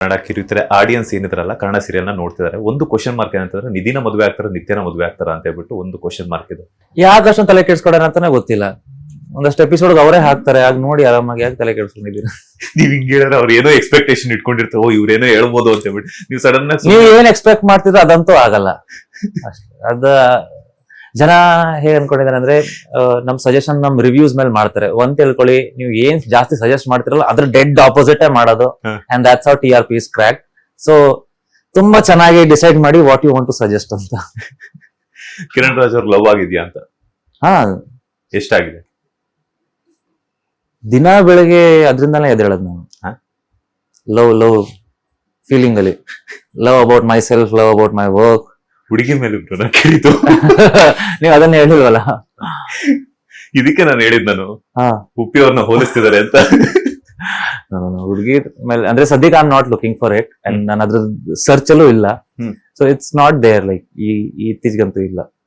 ಕನ್ನಡ ಕಿರುತೆರೆ audience ಏನಿದ್ರಲ್ಲ Kannada serial ನ ನೋಡ್ತಿದ್ದಾರೆ. ಒಂದು ಕ್ವಶನ್ ಮಾರ್ಕ್ ಏನಂತಂದ್ರೆ ನಿಧಿನ ಮದುವೆ ಆಗ್ತಾರ ನಿತ್ಯನ ಮದುವೆ ಆಗ್ತಾರ ಅಂತ ಹೇಳ್ಬಿಟ್ಟು ಒಂದು ಕ್ವಶನ್ ಮಾರ್ಕ್ ಇದೆ. ಯಾಕೆ ಅಷ್ಟೊಂದು ತಲೆ ಕೆಡ್ಸ್ಕೊಡೋಣ ಅಂತಾನೆ ಗೊತ್ತಿಲ್ಲ. ಒಂದಷ್ಟು ಎಪಿಸೋಡ್ ಅವರೇ ಹಾಕ್ತಾರೆ, ಆಗ ನೋಡಿ ಆರಾಮಾಗಿ ಯಾಕೆ ತಲೆ ಕೆಡ್ಸ್ಕೊಂಡಿದ್ದೀರಾ. ನೀವ್ ಹಿಂಗ್ ಹೇಳಿದ್ರೆ ಅವ್ರು ಏನೋ ಎಕ್ಸ್ಪೆಕ್ಟೇಷನ್ ಇಟ್ಕೊಂಡಿರ್ತಾರೆ, ಓ ಇವ್ರೇನೋ ಹೇಳ್ಬೋದು ಅಂತ ಹೇಳ್ಬಿಟ್ಟು ನೀವು ಸಡನ್ ನೀವು ಏನ್ ಎಕ್ಸ್ಪೆಕ್ಟ್ ಮಾಡ್ತಿದ್ರೆ ಅದಂತೂ ಆಗಲ್ಲ. ಅದ ಜನ ಹೇಗ್ ಅನ್ಕೊಂಡಿದ್ದಾರೆ ಅಂದ್ರೆ ನಮ್ ಸಜೆಷನ್ ನಮ್ ರಿವ್ಯೂಸ್ ಮೇಲೆ ಮಾಡ್ತಾರೆ. ಒಂದ್ ತಿಳ್ಕೊಳ್ಳಿ, ನೀವು ಏನ್ ಜಾಸ್ತಿ ಸಜೆಸ್ಟ್ ಮಾಡ್ತಿರಲ್ಲ ಅದ್ರ ಡೆಡ್ ಆಪೋಸಿಟ್ ಮಾಡೋದು. And that's how TRP is crack. So ತುಂಬಾ ಚೆನ್ನಾಗಿ ಡಿಸೈಡ್ ಮಾಡಿ what you want to suggest ಅಂತ. ಕಿರಣ್ ರಾಜ್ ಅವ್ರ ಲವ್ ಆಗಿದ್ಯಾ ಅಂತ? ಹಾ, ಎಷ್ಟಾಗಿದೆ? ದಿನ ಬೆಳಗ್ಗೆ ಅದ್ರಿಂದಾನೇ ಎದ್ದೇಳದ್ ನಾನು. ಲವ್ ಫೀಲಿಂಗ್ ಅಲ್ಲಿ, love about my self, love about my work. ಹುಡುಗಿ ಮೇಲೆ ಕೇಳಿತು. ನೀವು ಅದನ್ನ ಹೇಳಿಲ್ವಲ್ಲ, ಇದಕ್ಕೆ ನಾನು ಹೇಳಿದ್ ನಾನು ಉಪ್ಪಿ ಅವ್ರನ್ನ ಹೋಲಿಸ್ತಿದ್ದಾರೆ ಅಂತ. ಹುಡುಗಿ ಮೇಲೆ ಅಂದ್ರೆ ಸದ್ಯಕ್ಕೆ I am not looking for it and ನಾನು ಅದ್ರ ಸರ್ಚ್ ಅಲ್ಲೂ ಇಲ್ಲ. So it's not there, like ಈ ಇತ್ತೀಚೆಗಂತೂ ಇಲ್ಲ.